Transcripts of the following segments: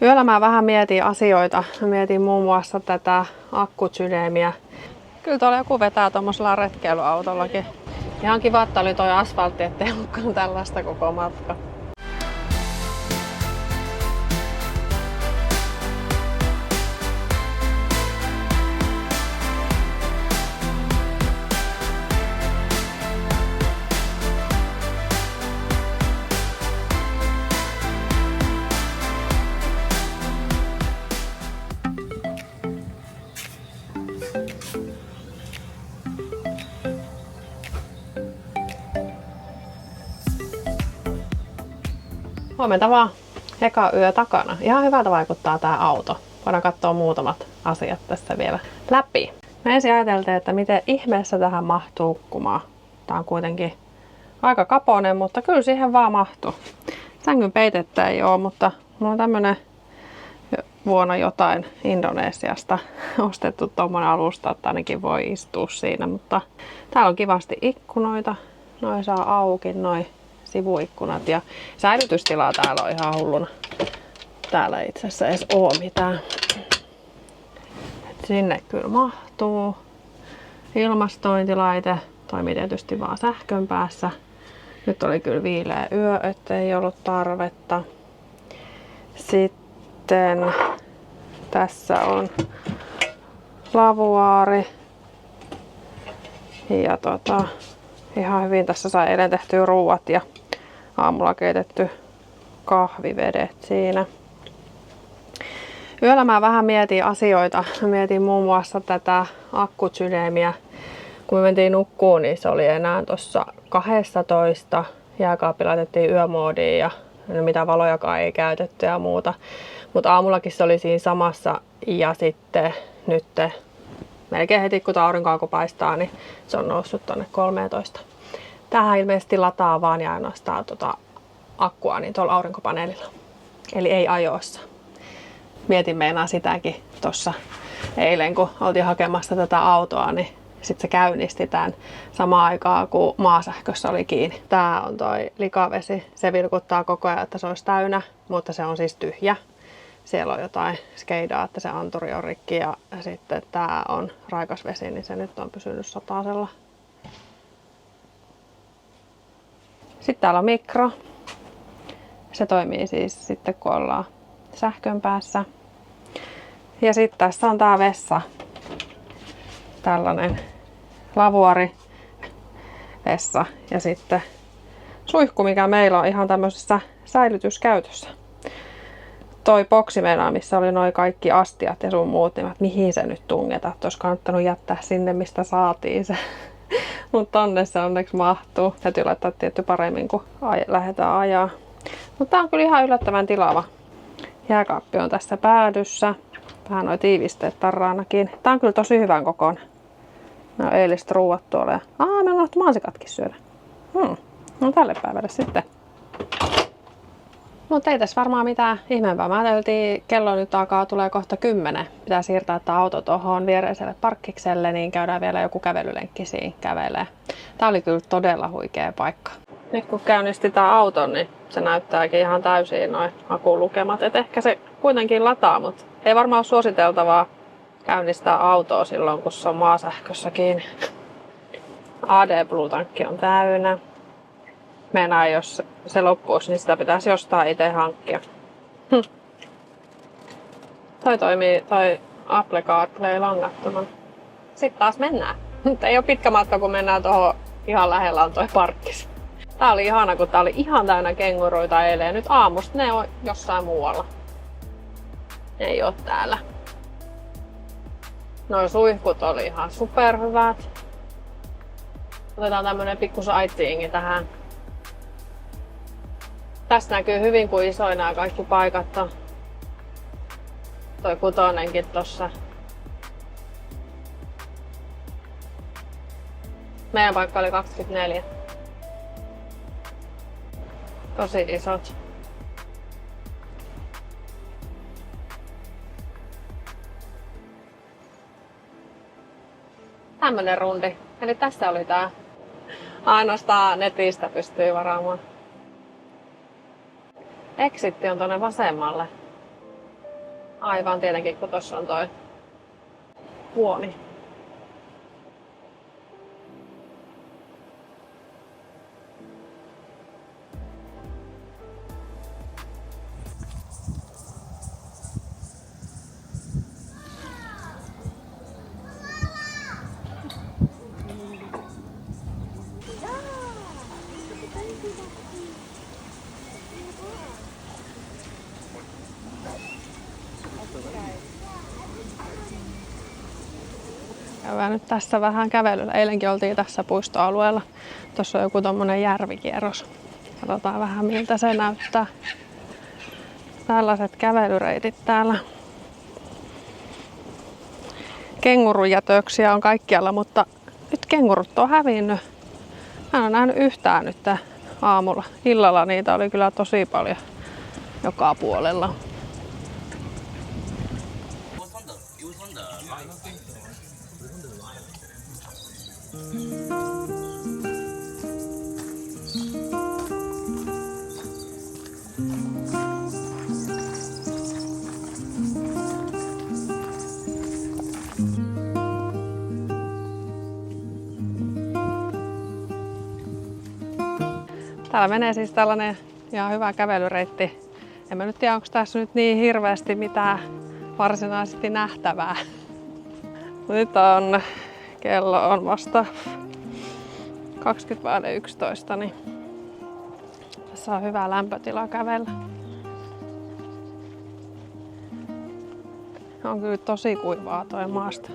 Yöllä mä vähän mietin asioita. Mä mietin muun muassa tätä akkutsydeemiä. Kyllä tuolla joku vetää tuommoisella retkeilyautollakin. Ihan kiva, että oli toi asfaltti, ettei ollutkaan tällaista koko matka. Huomenta vaan. Eka yö takana. Ihan hyvältä vaikuttaa tää auto. Voidaan katsoa muutamat asiat tästä vielä läpi. Me ensin ajateltiin, että miten ihmeessä tähän mahtuu hukkumaan. Tää on kuitenkin aika kapoinen, mutta kyllä siihen vaan mahtuu. Sängyn peitettä ei oo, mutta mulla on tämmönen vuonna jotain Indonesiasta ostettu tommonen alusta, että ainakin voi istua siinä. Mutta täällä on kivasti ikkunoita. Noi saa auki, noi sivuikkunat ja säilytystilaa täällä on ihan hulluna. Täällä ei itse asiassa edes oo mitään. Et sinne kyllä mahtuu. Ilmastointilaite toimii tietysti vaan sähkön päässä. Nyt oli kyllä viileä yö, ettei ollut tarvetta. Sitten tässä on lavuaari. Ja ihan hyvin tässä sai eilen tehtyä ruuat ja aamulla keitetty kahvivedet siinä. Yöllä mä vähän mietin asioita. Mä mietin muun muassa tätä akkutsydeemiä. Kun me mentiin nukkuun, niin se oli enää tuossa 12. Jääkaappi laitettiin yömoodiin ja mitä valojakaan ei käytetty ja muuta. Mutta aamullakin se oli siinä samassa ja sitten nyt melkein heti kun aurinko alkoi paistaa, niin se on noussut tonne 13. Tähän ilmeisesti lataa vaan ja ainoastaan akkua niin tuolla aurinkopaneelilla. Eli ei ajoissa. Mietin meinaa sitäkin tuossa eilen, kun oltiin hakemassa tätä autoa, niin sitten se käynnisti tämän samaan aikaan, kun maasähkössä oli kiinni. Tää on toi likavesi. Se vilkuttaa koko ajan, että se olisi täynnä, mutta se on siis tyhjä. Siellä on jotain skeidaa, että se anturi on rikki ja sitten tää on raikas vesi, niin se nyt on pysynyt satasella. Sitten täällä on mikro. Se toimii siis sitten kun ollaan sähkön päässä. Ja sitten tässä on tää vessa. Tällainen lavuari vessa ja sitten suihku, mikä meillä on ihan tämmöisessä säilytyskäytössä. Toi boksi meinaa, missä oli noi kaikki astiat ja sun muut, niin mihin se nyt tungetaan. Olisi kannattanut jättää sinne, mistä saatiin se. Mutta tonne se onneksi mahtuu. Täytyy laittaa tietty paremmin, kun lähdetään ajaa. Mutta tää on kyllä ihan yllättävän tilava. Jääkaappi on tässä päädyssä. Vähän noi tiivisteet tarraanakin. Tää on kyllä tosi hyvän kokoinen. No eiliset ruuat tuolla. Ja meillä on unohtu mansikatkin syödä. No tälle päivälle sitten. Mutta ei tässä varmaan mitään ihmeempää. Mä ajateltiin, kello nyt tulee kohta 10. Pitää siirtää tämä auto tuohon viereiselle parkkikselle, niin käydään vielä joku kävelylenkki siinä kävelee. Tää oli kyllä todella huikea paikka. Nyt kun käynnisti tää auton, niin se näyttääkin ihan täysin noin akulukemat. Et ehkä se kuitenkin lataa, mutta ei varmaan ole suositeltavaa käynnistää autoa silloin, kun se on maasähkössä kiinni. AD-Blue-tankki on täynnä. Meinaa, jos se loppuisi, niin sitä pitäisi jostain itse hankkia. Toi toimii toi Apple CarPlay langattoman. Sitten taas mennään. Mutta ei ole pitkä matka, kun mennään tuohon ihan lähellä on toi parkkis. Tää oli ihana, kun tää oli ihan täynnä kenguruita eilen. Nyt aamusta ne on jossain muualla. Ne ei oo täällä. Noi suihkut oli ihan superhyvät. Otetaan tämmönen pikku sightseeingi tähän. Tässä näkyy hyvin, kuin isoina nämä kaikki paikat on. Toi kutonenkin tossa. Meidän paikka oli 24. Tosi isot. Tämmönen rundi. Eli tässä oli tää. Ainoastaan netistä pystyy varaamaan. Exitti on tuonne vasemmalle. Aivan tietenkin, kun tuossa on toi huoni. Käydään nyt tässä vähän kävelyllä. Eilenkin oltiin tässä puistoalueella. Tuossa on joku tommonen järvikierros. Katsotaan vähän miltä se näyttää. Tällaiset kävelyreitit täällä. Kengurujätöksiä on kaikkialla, mutta nyt kengurut on hävinnyt. Mä en ole nähnyt yhtään nyt aamulla. Illalla niitä oli kyllä tosi paljon joka puolella. Täällä menee siis tällainen ihan hyvä kävelyreitti. En mä nyt tiedä, onko tässä nyt niin hirveästi mitään varsinaisesti nähtävää. Nyt on, kello on vasta 20:11, niin tässä on hyvä lämpötila kävellä. On kyllä tosi kuivaa toi maasto.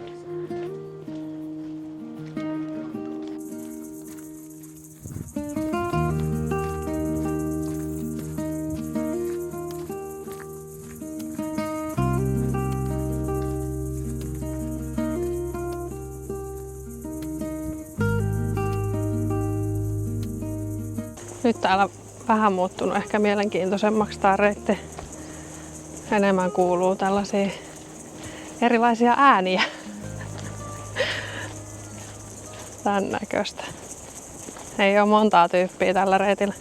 Nyt täällä vähän muuttunut ehkä mielenkiintoisemmaksi tää reitti. Enemmän kuuluu tällaisia erilaisia ääniä. Tän näköistä. Ei ole montaa tyyppiä tällä reitillä.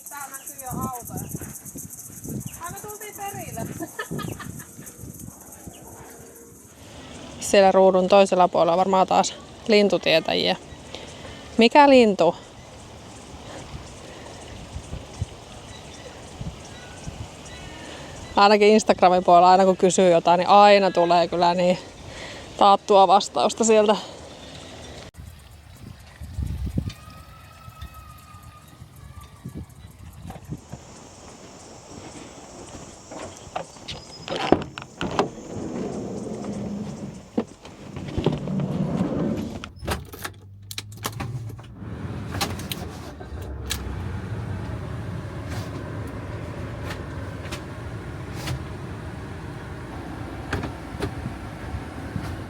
Täällä näkyy jo autoja. Ai me tultiin perille. Siellä ruudun toisella puolella varmaan taas lintutietäjiä. Mikä lintu? Ainakin Instagramin puolella aina kun kysyy jotain, niin aina tulee kyllä niin taattua vastausta sieltä.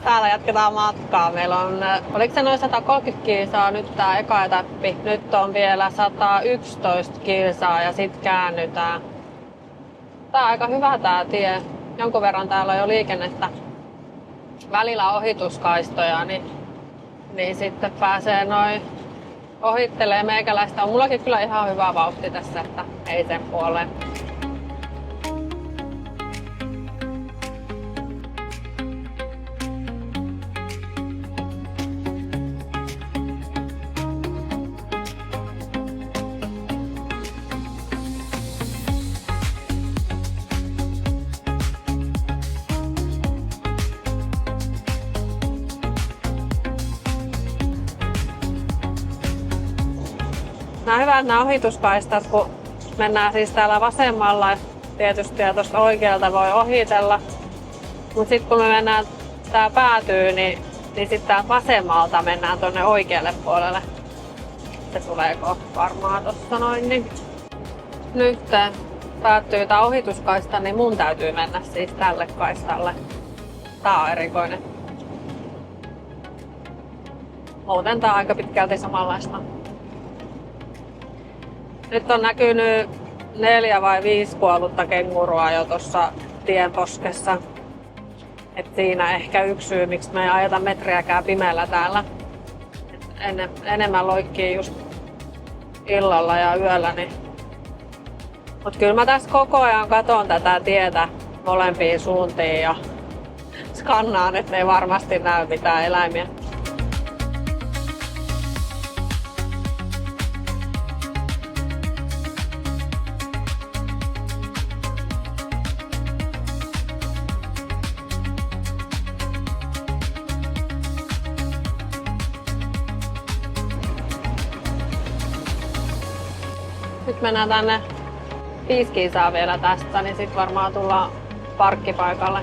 Täällä jatketaan matkaa. Meillä on, oliko se noin 130 kilsaa nyt tää eka etappi. Nyt on vielä 111 kilsaa ja sit käännytään. Tää on aika hyvä tää tie. Jonkun verran täällä on jo liikennettä. Välillä ohituskaistoja, niin sitten pääsee noin ohittelee meikäläistä. On mullakin kyllä ihan hyvä vauhti tässä, että ei sen puoleen. Nämä on hyvät nämä ohituskaistat, kun mennään siis täällä vasemmalla tietysti ja tuosta oikealta voi ohitella. Mutta sitten kun me mennään, tää päätyy, niin sitten vasemmalta mennään tuonne oikealle puolelle. Se tuleeko varmaan tossa noin. Niin. Nyt päättyy tää ohituskaista, niin mun täytyy mennä siis tälle kaistalle. Tää on erikoinen. Muuten tää on aika pitkälti samanlaista. Nyt on näkynyt 4 vai 5 kuollutta kengurua jo tuossa tienposkessa. Et siinä ehkä yksi syy, miksi me ei ajeta metriäkään pimeällä täällä. Enemmän loikkii just illalla ja yöllä, niin Mut kyllä mä tässä koko ajan katon tätä tietä molempiin suuntiin ja skannaan, ettei varmasti näy mitään eläimiä. Nyt mennään tänne 5 kilsaa vielä tästä, niin sit varmaan tullaan parkkipaikalle.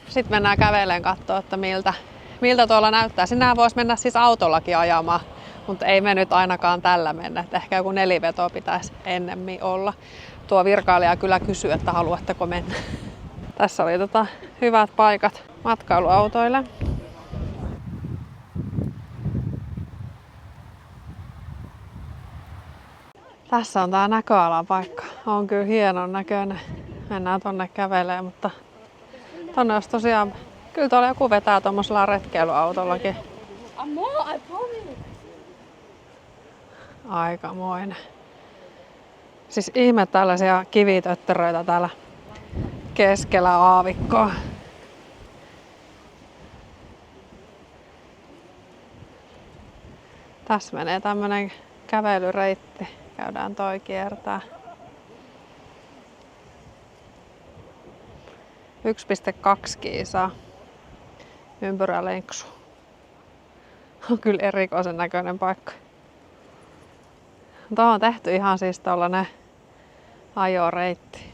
Sitten mennään käveleen katsoa, että miltä tuolla näyttää. Sinähän voisi mennä siis autollakin ajamaan, mutta ei me nyt ainakaan tällä mennä. Että ehkä joku neliveto pitäisi ennemmin olla. Tuo virkailija kyllä kysyy, että haluatteko mennä. Tässä oli hyvät paikat matkailuautoille. Tässä on tää näköalapaikka. On kyllä hienon näköinen. Mennään tonne kävelemään, mutta tonne olisi tosiaan, kyllä tuolla joku vetää tommosella retkeilyautollakin. Aikamoinen. Siis ihme tällaisia kivitöttöröitä täällä keskellä aavikkoa. Tässä menee tämmönen kävelyreitti. Käydään toi kiertää. 1,2 kiisaa. Ympyrälenksu. On kyllä erikoisen näköinen paikka. Tuohon on tehty ihan siis tollanen ajoreitti.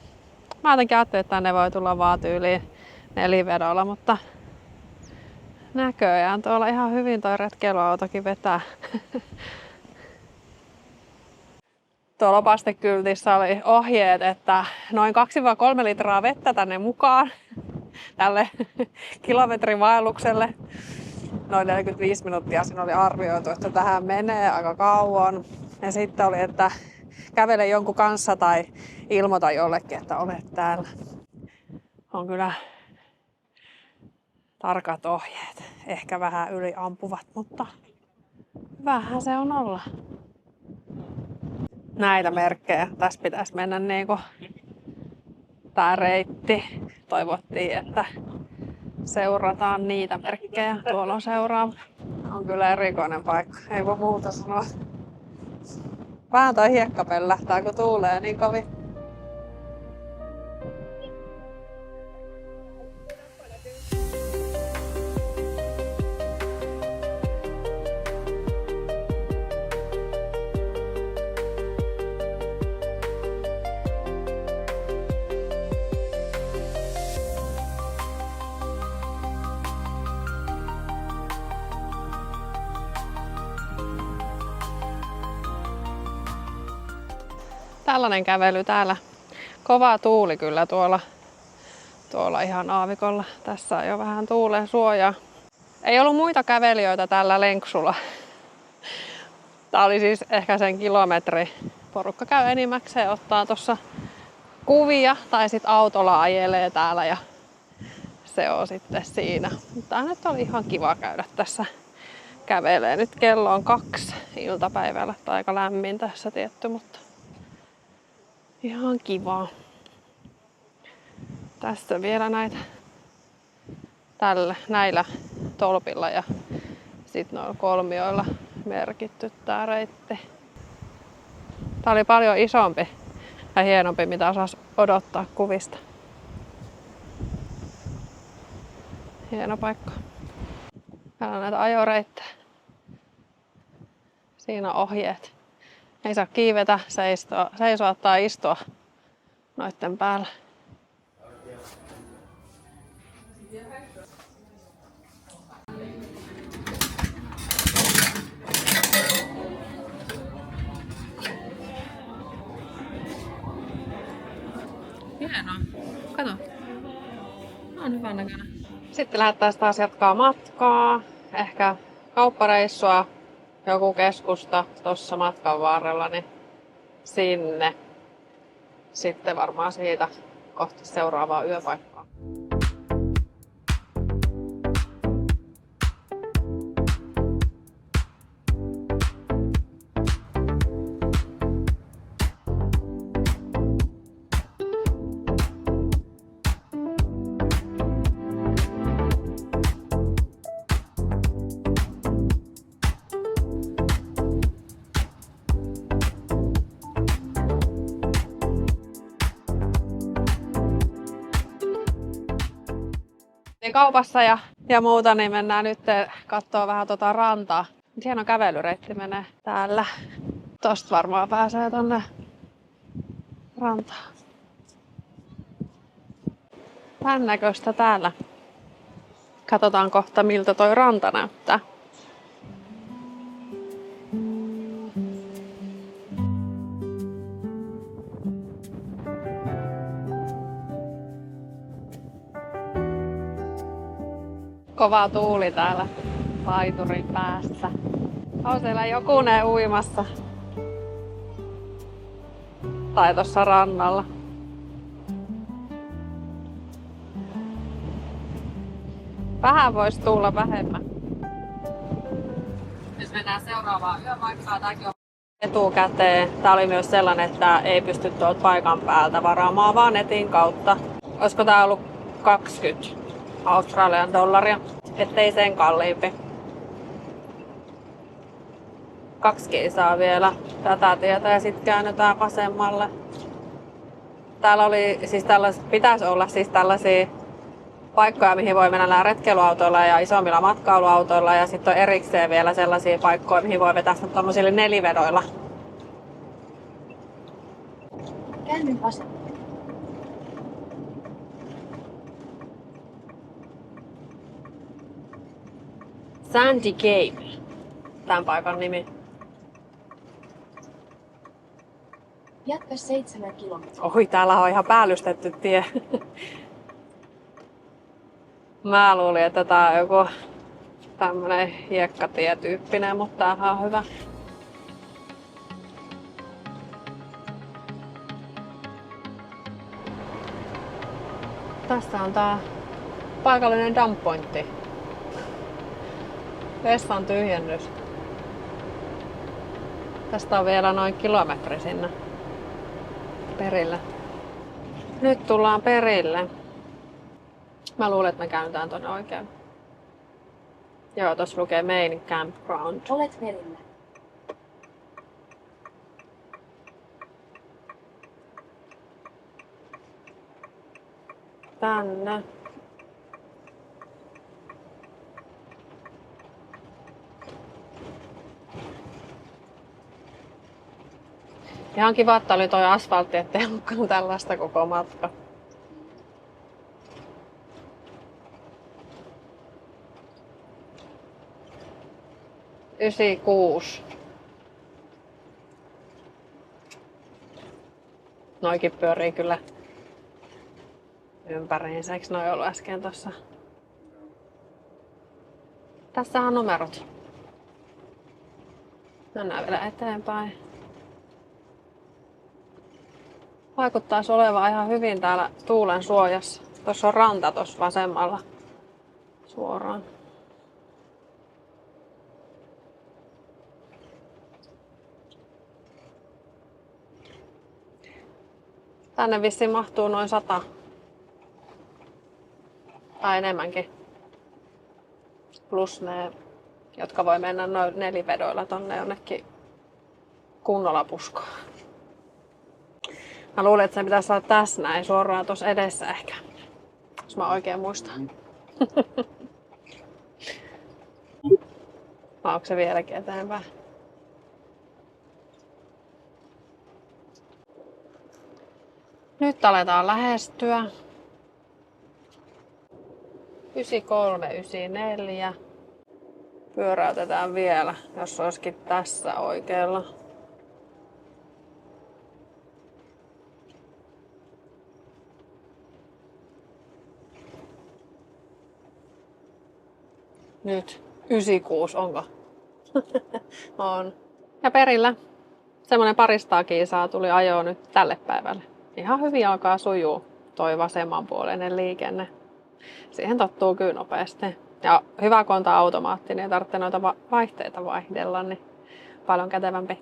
Mä jotenkin ajattelin, että tänne voi tulla vaan tyyliin nelivedolla, mutta näköjään tuolla ihan hyvin toi retkeilyautokin vetää. Tuolla opastekyltissä oli ohjeet, että noin 2-3 litraa vettä tänne mukaan tälle kilometrin vaellukselle. Noin 45 minuuttia siinä oli arvioitu, että tähän menee aika kauan. Ja sitten oli, että kävele jonkun kanssa tai ilmoita jollekin, että olet täällä. On kyllä tarkat ohjeet. Ehkä vähän yliampuvat, mutta vähän se on olla. Näitä merkkejä. Tässä pitäisi mennä niinku tää reitti. Toivottiin, että seurataan niitä merkkejä. Tuolla on seuraava. On kyllä erikoinen paikka. Ei voi muuta sanoa. Vähän toi hiekka pellähtää, kun tuulee niin kovin. Tällainen kävely täällä. Kova tuuli kyllä tuolla ihan aavikolla. Tässä on jo vähän tuulen suojaa. Ei ollut muita kävelijöitä tällä lenksulla. Tää oli siis ehkä sen kilometri. Porukka käy enimmäkseen, ottaa tuossa kuvia tai sitten autolla ajelee täällä ja se on sitten siinä. Mutta nyt oli ihan kiva käydä tässä kävelee. Nyt kello on 2 iltapäivällä. Tai aika lämmin tässä tietty, mutta ihan kivaa. Tässä vielä näitä näillä tolpilla ja sitten noilla kolmioilla merkitty tää reitti. Tää oli paljon isompi ja hienompi, mitä osasi odottaa kuvista. Hieno paikka. Täällä on näitä ajoreittejä. Siinä on ohjeet. Ei saa kiivetä, seisoa tai istua noitten päällä. Hienoa. Kato. On hyvän näköinen. Sitten lähdettäisiin taas jatkaa matkaa. ehkä kauppareissua, joku keskusta tuossa matkan varrella, niin sinne. Sitten varmaan siitä kohti seuraavaa yöpaikkaa. Kaupassa ja muuta, niin mennään nyt katsoa vähän tuota rantaa. Hieno kävelyreitti menee täällä. Tosta varmaan pääsee tonne rantaan. Tän näköistä täällä. Katsotaan kohta miltä toi ranta näyttää. Kova tuuli täällä laiturin päässä. On siellä jokunen uimassa. Tai tossa rannalla. Vähän voisi tulla vähemmän. Jos mennään seuraavaan yöpaikkaan, tämäkin on etukäteen. Tää oli myös sellainen, että ei pysty tuolta paikan päältä varaamaan vaan netin kautta. Olisiko tää ollut 20 Australian dollaria, ettei sen kalliimpi. 2 saa vielä tätä tietä ja sitten käännytään vasemmalle. Täällä oli siis pitäisi olla siis tällaisia paikkoja, mihin voi mennä retkeilyautoilla ja isommilla matkailuautoilla, ja sitten on erikseen vielä sellaisia paikkoja, mihin voi vetää tuollaisilla nelivedoilla. Käännyn vasemmalle. Sandy Cape, tämän paikan nimi. Jatka 7 kilometriä. Oi, täällä on ihan päällystetty tie. Mä luulin, että tää on joku tämmönen hiekkatie-tyyppinen, mutta tämähän on hyvä. Tässä on tää paikallinen dump pointti. Vessan tyhjennys. Tästä on vielä noin kilometri sinne perille. Nyt tullaan perille. Mä luulen, että me käännytään tonne oikein. Joo, tossa lukee Main Campground. Olet perillä. Tänne. Ihan kiva, että oli toi asfaltti, ettei ollutkaan tällaista koko matka. Ysi-6. Noikin pyörii kyllä ympäriinsä. Eikö noi ollut äsken tossa? Tässähän on numerot. Mennään vielä eteenpäin. Vaikuttaisi olevan ihan hyvin täällä tuulen suojassa. Tuossa on ranta tuossa vasemmalla suoraan. Tänne vissiin mahtuu noin 100. Tai enemmänkin. Plus ne, jotka voi mennä noin nelivedoilla tonne jonnekin kunnolla puskoon. Mä luulen, että se pitäisi olla tässä näin suoraan tuossa edessä ehkä. Jos mä oikein muistan. Vai onko se vieläkin eteenpäin? Nyt aletaan lähestyä. 93, 94. Pyöräytetään vielä, jos olisikin tässä oikealla. Nyt 96, onko? On. Ja perillä semmonen 200 kiisaa tuli ajoa nyt tälle päivälle. Ihan hyvin alkaa sujuu toi vasemmanpuoleinen liikenne. Siihen tottuu kyllä nopeasti. Ja hyvä kun on tää automaatti, niin ei tarvitse noita vaihteita vaihdella, niin paljon kätevämpi.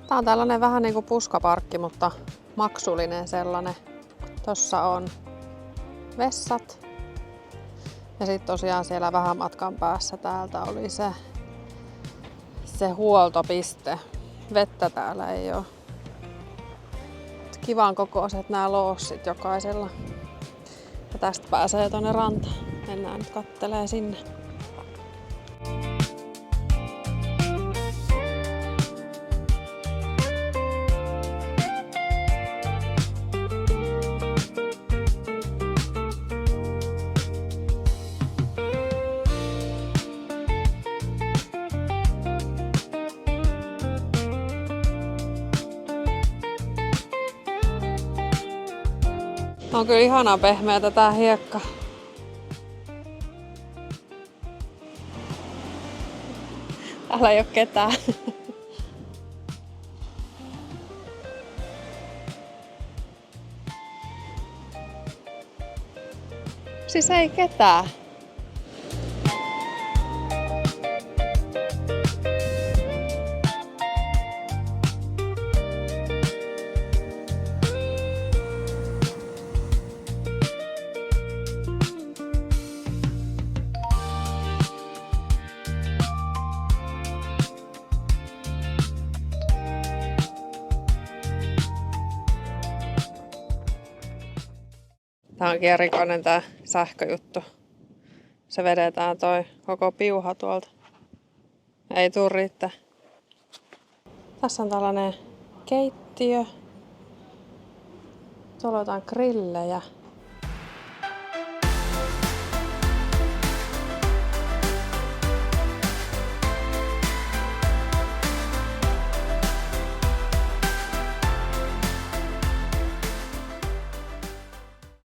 Tää on tällainen vähän niinku puskaparkki, mutta maksullinen sellainen. Tossa on vessat. Ja sitten tosiaan siellä vähän matkan päässä täältä oli se huoltopiste. Vettä täällä ei oo. Kivan kokoiset nämä loossit jokaisella. Ja tästä pääsee tonne rantaan. Mennään nyt kattelee sinne. On kyllä ihanaa pehmeätä tää hiekka. Täällä ei oo ketään. Siis ei ketään. Tää onkin erikoinen tää sähköjuttu. Se vedetään toi koko piuha tuolta. Ei tuu riittää. Tässä on tällainen keittiö. Tuolla on jotain grillejä.